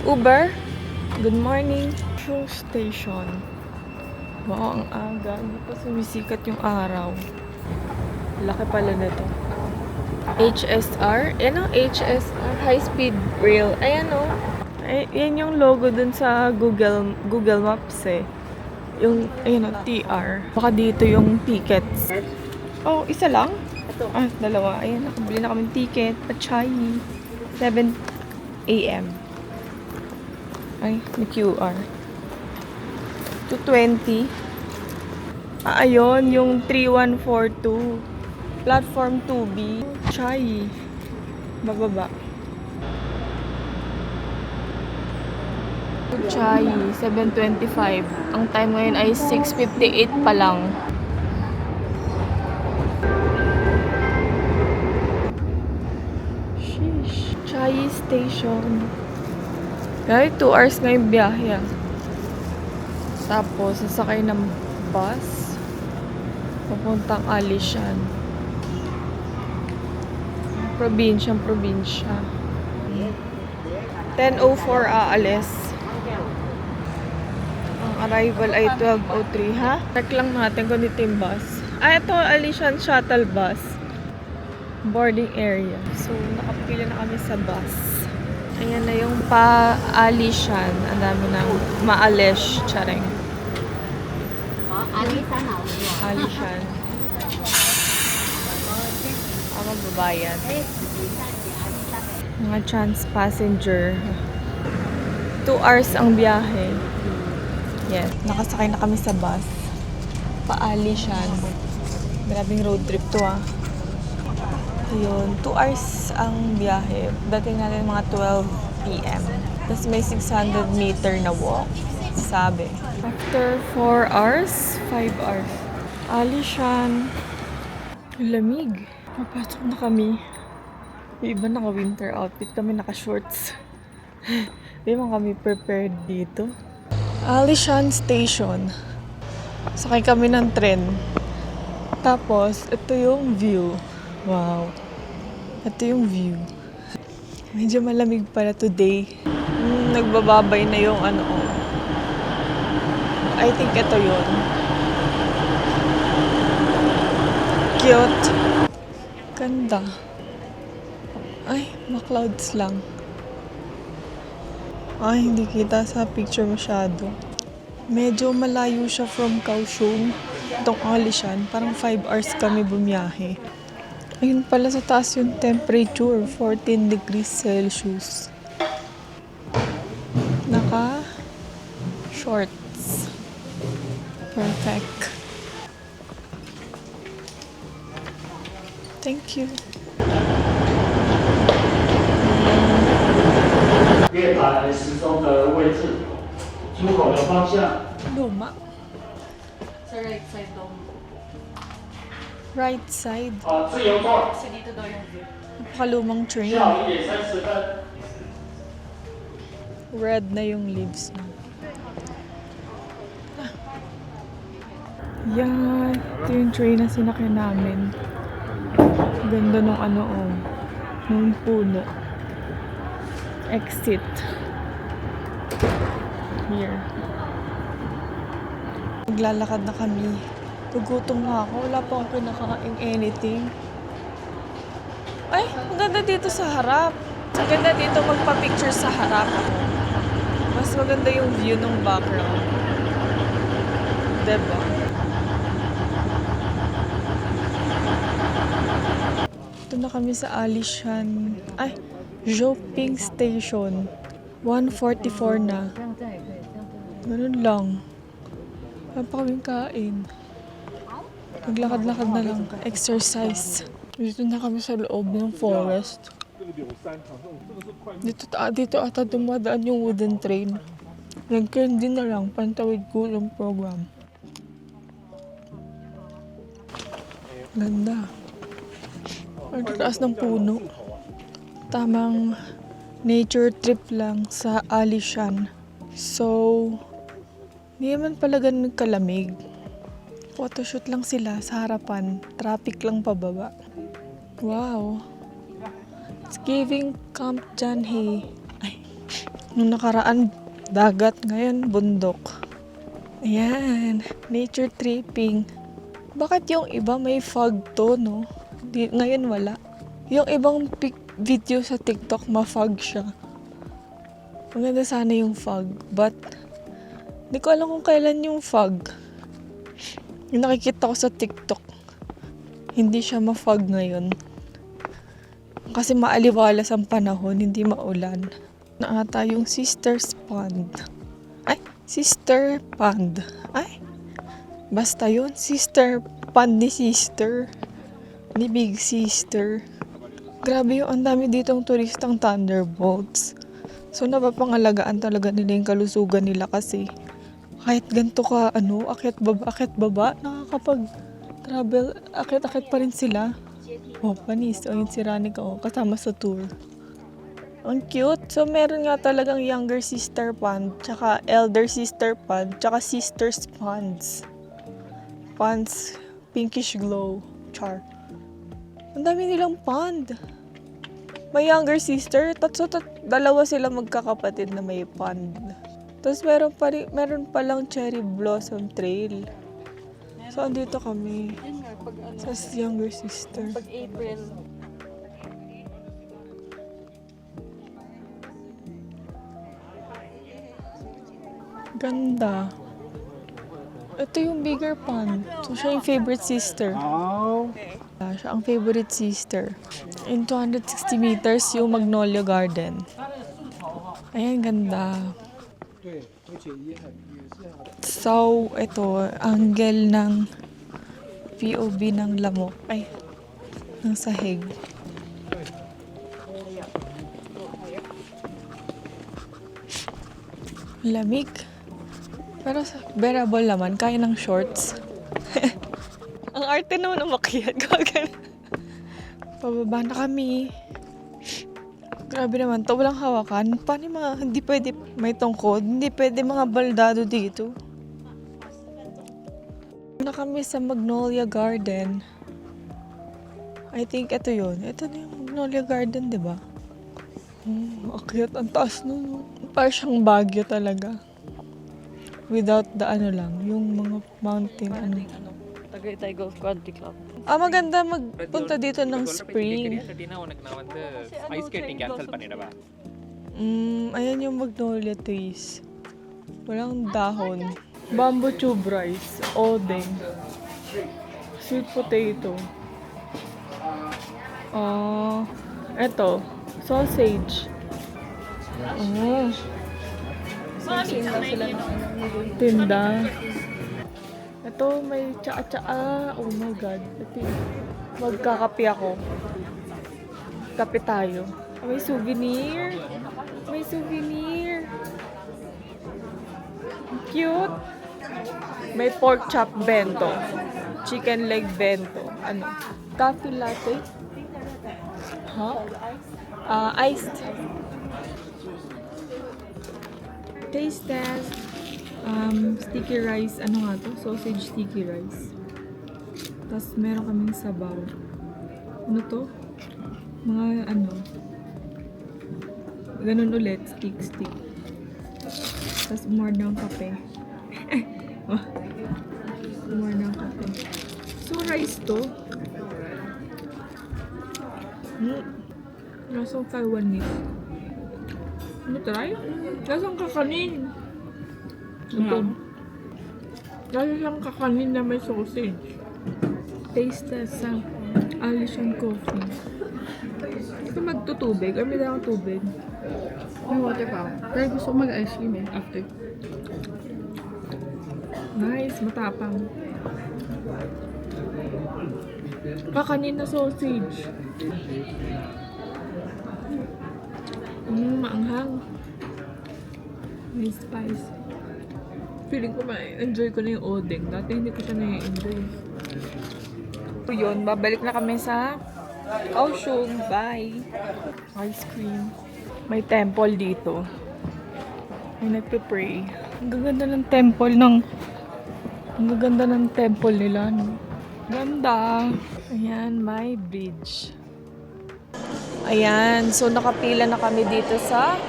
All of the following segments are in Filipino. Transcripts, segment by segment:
Uber? Good morning. Show station. Wow, ang aga. Hindi pa sumisikat yung araw. Laki pala nito. HSR? Yan o, HSR. High Speed Rail. Ayan o. Ay, yan yung logo dun sa Google Maps eh. Yung, ayan o, TR. Baka dito yung tickets. Oh, isa lang? Ito. Ah, dalawa. Ayan, nakabili na kami ticket. Pachai. 7 a.m. Ay, may QR. 220. Ah, ayun, yung 3142. Platform 2B. Chai. Bababa. Chai, 725. Ang time ngayon ay 6:58 pa lang. Sheesh. Chai Station. Gaya, 2 hours nga yung biyahe ah. Tapos, sasakay ng bus. Papuntang Alishan. Probinsya. 10:04 aalis. Ang arrival ay 12:03, ha? Check lang natin kung dito yung bus. Ah, ito, Alishan Shuttle Bus. Boarding area. So, nakapila na kami sa bus. Ayan na yung pa-Alishan. Ang dami ng maalish. Charing. Alishan. Magbabayad. Mga chance passenger. 2 hours ang biyahe. Yes. Nakasakay na kami sa bus. Pa-Alishan. Grabing road trip to ah. Ayun, 2 hours ang biyahe. Dating natin mga 12 p.m. Tapos may 600 meter na walk. Sabi. After 4 hours, 5 hours. Alishan. Lamig. Papasok na kami. Yung iba naka-winter outfit. Kami naka-shorts. Hindi man kami prepared dito. Alishan Station. Sakay kami ng tren. Tapos, ito yung view. Wow. Ito yung view. Medyo malamig pala today. Nagbababay na yung ano. I think ito yun. Cute. Ganda. Ay, ma-clouds lang. Ay, hindi kita sa picture masyado. Medyo malayo siya from Kaohsiung. Itong Alishan. Parang 5 hours kami bumiyahe. Ayun pala sa taas yung temperature, 14 degrees Celsius. Naka-shorts. Perfect. Thank you. 月台时钟的位置，出口的方向。 Luma. Sa right side daw. Right side. 自由座， Kasi dito daw yung view. Napakalumang train. 下午1点30分。 Red na yung leaves na. Yan. Ito yung train na sinakyan namin. Ganda nung ano oh. Nung puno. Exit. Here. Maglalakad na kami. Gugutom na ako. Wala pa akong kinakain anything. Ay, ang ganda dito sa harap. Ang ganda dito magpa-picture sa harap. Mas maganda yung view ng background. Diba? Ito na kami sa Alishan. Ay, Zhoping Station. 1:44 na. Ganun lang. Wala pa kaming kain. Maglakad-lakad na lang. Exercise. Dito na kami sa loob ng forest. Dito ata dumadaan yung wooden train. Nag-candy na lang. Pantawid kulong program. Ganda. Ang taas ng puno. Tamang nature trip lang sa Alishan. So, hindi naman pala ganun kalamig. Photoshoot lang sila sa harapan. Traffic lang pababa. Wow. It's giving Camp Janhe. Ay, Nung nakaraan, dagat. Ngayon, bundok. Ayan. Nature tripping. Bakit yung iba may fog to, no? Ngayon wala. Yung ibang video sa TikTok, ma-fog siya. Maganda sana yung fog. But, di ko alam kung kailan yung fog. Yung nakikita ko sa TikTok, hindi siya ma-fog ngayon. Kasi maaliwalas ang panahon, hindi maulan. Na ata yung Sister's Pond. Ay, Sister Pond. Ay, basta yun. Sister Pond ni Sister. Ni Big Sister. Grabe yung ang dami ditong turistang thunderbolts. So napapangalagaan talaga nila yung kalusugan nila kasi kahit ganito ka, akyat baba, nakakapag-travel, akyat pa rin sila. Oh, panis. O, yun si Ranika, kasama sa tour. Ang cute. So, meron nga talagang younger sister pond, tsaka elder sister pond, tsaka sister's ponds. Ponds, pinkish glow. Char. Ang dami nilang pond. May younger sister, dalawa sila magkakapatid na may pond. Tapos meron palang cherry blossom trail. So, andito kami. Yun nga, pag ano, Sa younger sister. pag April. Ganda. Ito yung bigger pond. So, siya yung favorite sister. Siya ang favorite sister. In 260 meters, yung Magnolia Garden. Ayan, ganda. So, ito, angle ng POV ng lamok. Ay, ng sahig. Lamig. Pero bearable naman, kaya ng shorts. Ang arte naman umakyat. Pababa na kami. Grabe naman to, walang hawakan. Paano yung mga, hindi pwede may tungkod, hindi pwede mga baldado dito. Na kami sa Magnolia Garden. I think ito yun. Ito na yung Magnolia Garden, di ba? Akyat, ang taas nun. Parang siyang Baguio talaga. Without the yung mga mountain, Tagaytay Golf Country Club. maganda magpunta dito ng spring. ice skating cancel பண்ணிடவா Ayan yung magnolia trees. Walang dahon. Bamboo tube rice, odeng, sweet potato. Eto, sausage. Tinda sila ng tinda. Ito, may tsaa-tsaa. Oh my God. Ito, magkakape ako. Kape tayo. May souvenir. May souvenir. Cute. May pork chop bento. Chicken leg bento. Coffee latte? Iced. Taste test. Sticky rice. Ano nga to? Sausage sticky rice. Tapos meron kaming sabaw. Ano to? Mga ganun ulit. Stick. Tapos more ng kape. More ng kape. So rice to. Lasang Taiwanese. Ano try? Lasang kakanin. Ito. Lasang kakanin na may sausage. Taste test sa Alison Coffee. Ito magtutubig. Or may dalang tubig. May water pa. Pero gusto ko mag-ice cream after. Nice. Matapang. Kakanin na sausage. Maanghang. May spice. Feeling ko ma-enjoy ko na yung odeng. Dati hindi ko siya na-enjoy. So yun, babalik na kami sa Kaohsiung. Bye! Ice cream. May temple dito. May nagpe-pray. Ang gaganda ng temple nila, no? Ganda! Ayan, may bridge. Ayan, so nakapila na kami dito sa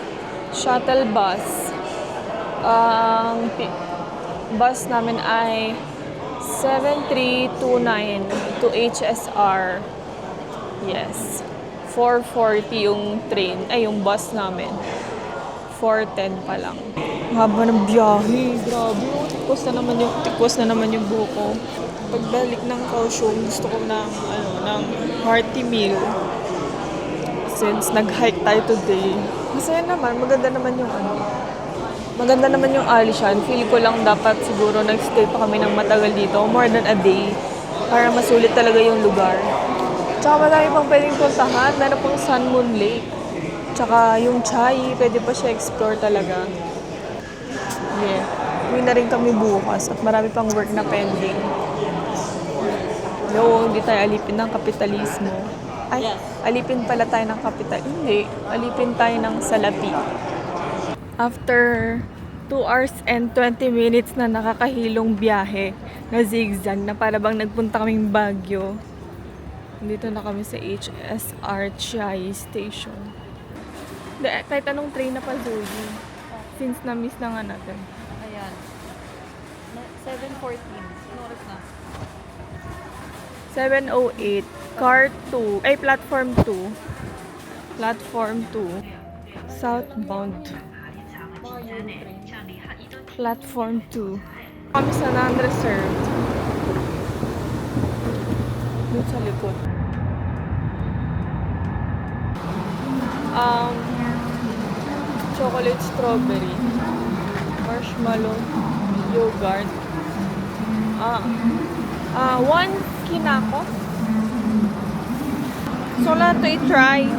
shuttle bus. Ang bus namin ay 7329 to HSR. Yes. 440 yung train, ay yung bus namin. 410 pa lang. Haba ng biyahe. Grabe. Tikwas na naman yung buhok ko. Pagbalik ng Kaohsiung, gusto ko ng hearty meal. Since nag-hike tayo today. Masaya naman. Maganda naman yung Alishan. Feel ko lang dapat siguro nag-stay pa kami ng matagal dito. More than a day. Para masulit talaga yung lugar. Tsaka marami pang pwedeng puntahan. Meron pang Sun Moon Lake. Tsaka yung Chai, pwede pa siya explore talaga. Yeah. Uwi na rin kami bukas at marami pang work na pending. No, hindi tayo alipin ng kapitalismo. Ay, alipin pala tayo ng kapital. Hindi, alipin tayo ng salapi. After 2 hours and 20 minutes na nakakahilong biyahe na zigzag na para bang nagpunta kaming Baguio. Dito na kami sa HSR Chai Station. Kahit anong train na pa, Zoe. Since na-miss na nga natin. Ayan. 7:14. Ano oras na? 7:08. Car 2. Ay, platform 2. Platform 2. Southbound. Platform 2. Kami sa non-reserved. Doon sa likod. Chocolate strawberry. Marshmallow. Yogurt. One kinako. So, lang ito i-try.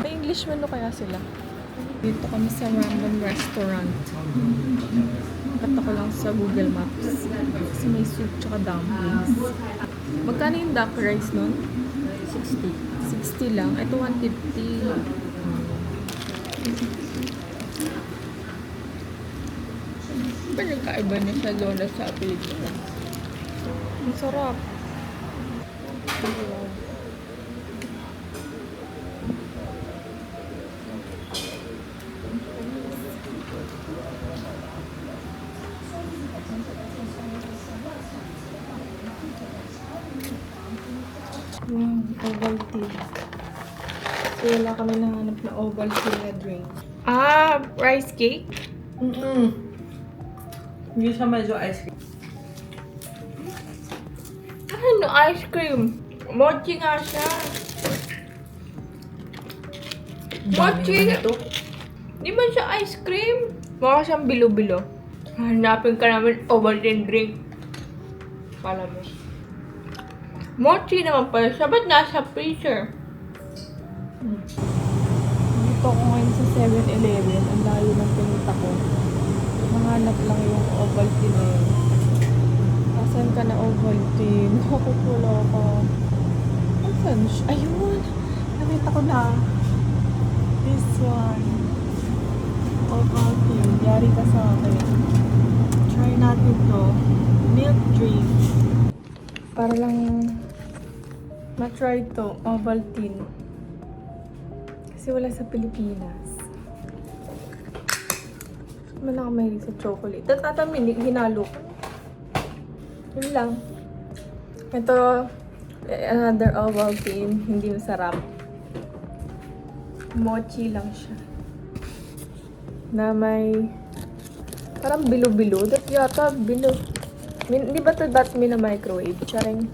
May English menu kaya sila. Dito kami sa random restaurant. Kata ko lang sa Google Maps. Kasi may soup tsaka dumplings. Magkano yung duck rice nun? 60. 60 lang. Ito 150. Ba nagkaiba na siya doon sa Pilipinas? Ang sarap. Ovaltine. So, wala kami nahanap na Ovaltine na drink. Rice cake? Hindi siya medyo ice cream. Ano ice cream? Mochi nga siya. Mochi? Di ba siya ice cream? Mukha siyang bilo-bilo. Hanapin ka namin Ovaltine drink. Pala mo. Mochi naman pala siya. Ba't nasa freezer? Dito ako ngayon sa 7-Eleven. Ang layo ng pinita ko. Mahanap lang yung Ovaltine na yun. Asan ka na Ovaltine? Nakakula ka. Asan siya? Ayun! Nakita ko na. This one. Ovaltine. Yari ka sa akin. Try natin to. Milk drink. Para lang ma-try to, Ovaltine. Kasi wala sa Pilipinas. Wala akong mahilig sa chocolate. Tatatamin, hinalo ko. Yun lang. Ito, another Ovaltine. Hindi masarap. Mochi lang siya. Na may parang bilo-bilo. Dati yata bilo. Di ba ito dati microwave? Charing.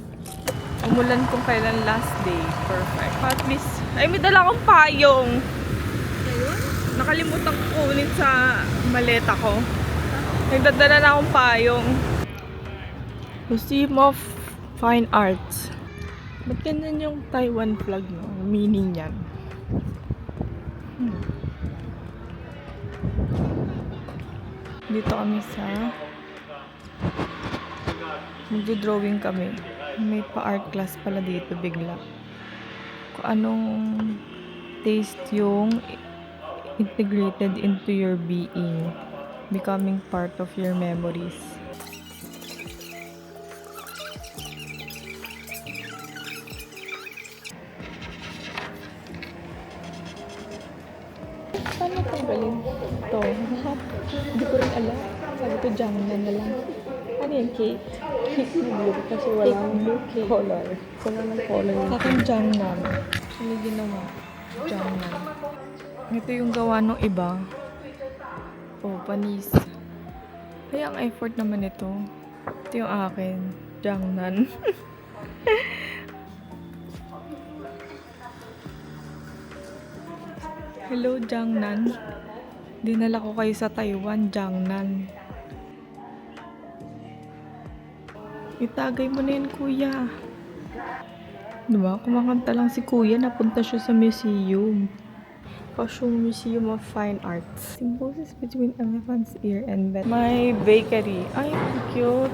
Umulan kung kailan last day. Perfect. At least, ay may dala akong payong. Nakalimutan ko kunin sa maleta ko. Nagdadala na akong payong. Museum of Fine Arts. Ba't ganyan yung Taiwan flag, no? Meaning yan. Dito kami sa magdo-drawing kami. May pa-art class pala dito bigla. Kung anong taste yung integrated into your being, becoming part of your memories. galing. Ito. Hindi ko rin alam. Sabi ko, Jiangnan na lang. Ano yung cake? Cake na blue kasi walang color. Wala ng color. Sa akin, Jiangnan. Ano yung ginawa? Jiangnan. Ito yung gawa ng iba. Oh, panis. Kaya ang effort naman ito. Ito yung akin. Jiangnan. Hello, Jiangnan. Dinala ko kayo sa Taiwan, Jiangnan. Itagay mo na yan, kuya. Diba? Kumakanta lang si kuya. Napunta siya sa museum. Kaohsiung Museum of Fine Arts. Symbosis between elephant's ear and bed. My bakery. Ay, cute.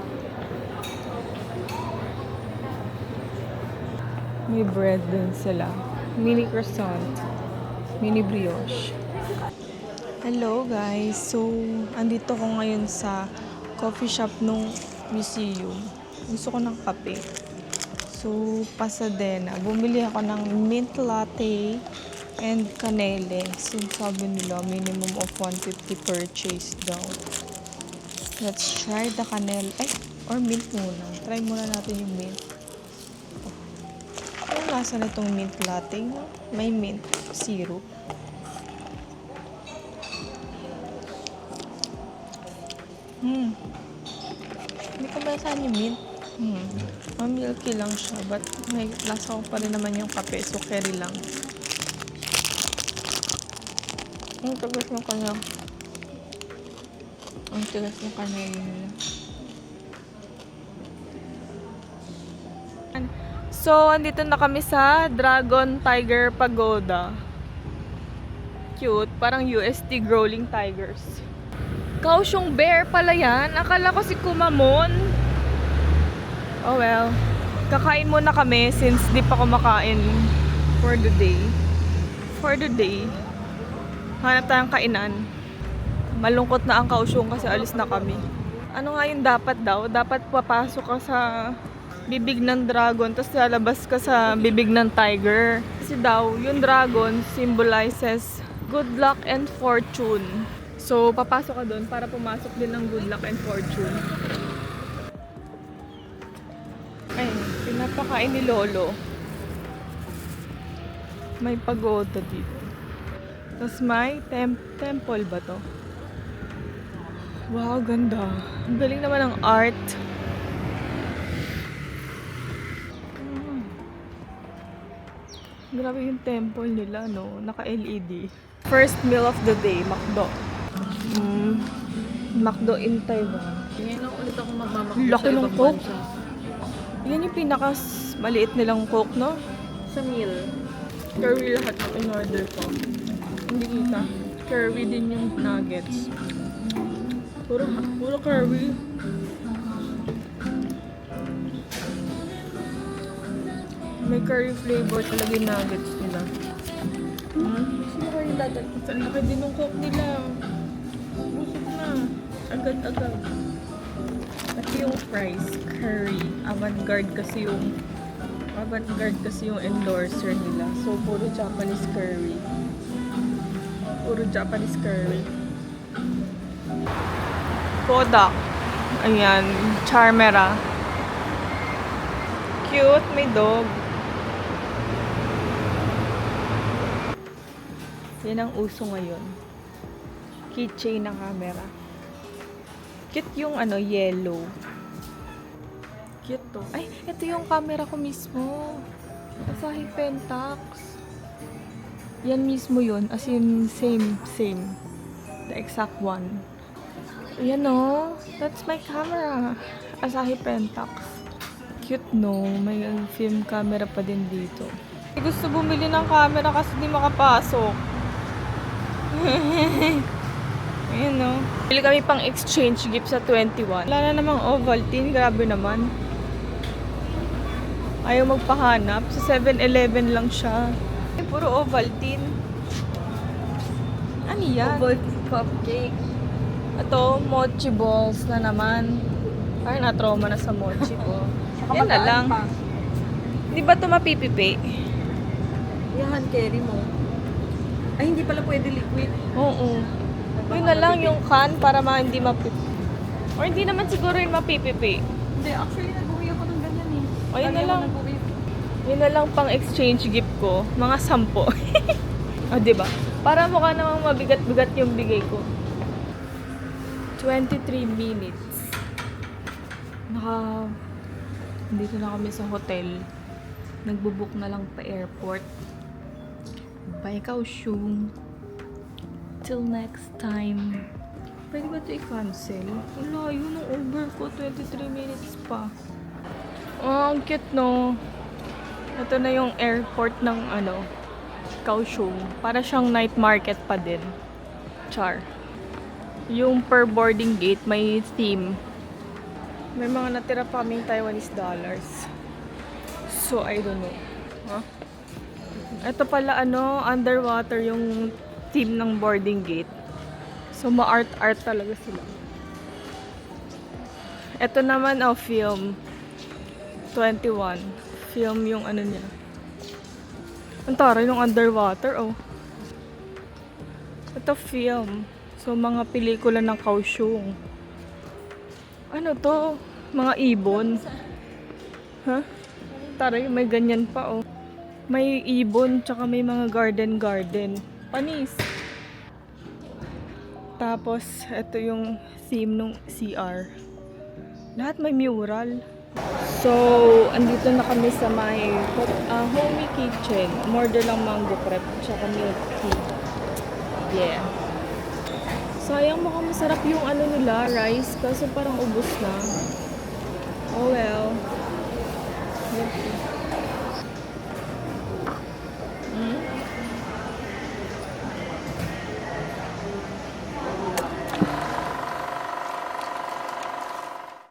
May bread din sila. Mini croissant. Mini brioche. Hello guys. So, andito ko ngayon sa coffee shop nung museum. Gusto ko ng kape. So, Pasadena. Bumili ako ng mint latte and canele. So, sabi nila, minimum of 150 purchase daw. Let's try the canele. Ay, or mint muna. Try muna natin yung mint. Anong lasa na itong mint latte? May mint syrup. Hindi ko malasahan yung mint. Milky lang siya, but may lasa ko pa rin naman yung kape, so carry lang. Ang tagas ng kanya. Ang tagas ng kanya nila. So, andito na kami sa Dragon Tiger Pagoda. Cute. Parang UST Growling Tigers. Kaohsiung Bear pala yan. Akala ko si Kumamon. Oh well. Kakain muna kami since di pa kumakain for the day. For the day. Hanap tayong kainan. Malungkot na ang Kaohsiung kasi alis na kami. Ano nga yung dapat daw? Dapat papasok ka sa bibig ng dragon, tapos lalabas ka sa bibig ng tiger. Kasi daw, yung dragon symbolizes good luck and fortune. So, papasok ka doon para pumasok din ng good luck and fortune. Ay, pinapakain ni Lolo. May pagoda dito. Tapos may temple ba to? Wow, ganda. Ang galing naman ng art. Grabe yung temple nila, no? Naka-LED. First meal of the day, McDo. McDo in Taiwan. Ngayon lang ulit ako magmamakdo Laki sa ng ibang Coke. bansa. Yan yung maliit nilang Coke, no? Sa meal. Curry lahat ng in-order ko. Hindi kita. Curry din yung nuggets. Puro curry. May curry flavor talaga yung nuggets nila. Sino kayo dadal? Ang laki din ng Coke nila. Busog na. Agad-agad. At yung fries, curry. Avant-garde kasi yung endorser nila. So, puro Japanese curry. Puro Japanese curry. Kodak. Ayan. Charmera. Cute. May dog. Yan ang uso ngayon. Keychain na camera. Cute yung yellow. Cute to. Ay, ito yung camera ko mismo. Asahi Pentax. Yan mismo yun. As in, same. The exact one. Ayan o. That's my camera. Asahi Pentax. Cute no. May film camera pa din dito. Gusto bumili ng camera kasi di makapasok. Ayan no. Bili kami pang exchange gift sa 21. Wala na namang Ovaltine. Grabe naman. Ayaw magpahanap. Sa 7-Eleven lang siya. Ay, puro Ovaltine. Ano yan? Ovaltine cupcake. Ito, mochi balls na naman. Ay, na-trauma na sa mochi ko. Yan na lang. Di ba ito mapipipi? Yan, carry mo. Ay, hindi pala pwede liquid. Oo. Yun na lang yung can para hindi mapipi. Or hindi naman siguro yung mapipipi. Hindi, actually, nag-uwi ako ng ganyan eh. O, yun na Lagi ako lang. nag-uwi. Yun na lang pang exchange gift ko. Mga 10. O, diba? Para mukha namang mabigat-bigat yung bigay ko. 23 minutes. Dito na kami sa hotel. Nagbubook na lang pa airport. Bye, Kaohsiung. Till next time. Pwede ba ito i-cancel? Ang layo ng Uber ko. 23 minutes pa. Oh, ang cute, no? Ito na yung airport ng Kaohsiung. Para siyang night market pa din. Char. Yung per boarding gate may theme. May mga natira pa kaming Taiwanese dollars. So, I don't know. Huh? Ito pala, underwater yung theme ng boarding gate. So, ma-art-art talaga sila. Ito naman, film. 21. Film yung niya. Ang taray ng underwater, Ito, film. So, mga pelikula ng Kaohsiung. Ano to? Mga ibon. Ha? Taray, may ganyan pa, May ibon, tsaka may mga garden. Panis. Tapos, ito yung theme ng CR. Lahat may mural. So, andito na kami sa may homey kitchen. Order lang mango crepe, tsaka milk tea. Yeah. Sayang mukhang masarap yung nila, rice, kasi parang ubos na. Oh well. Milk tea.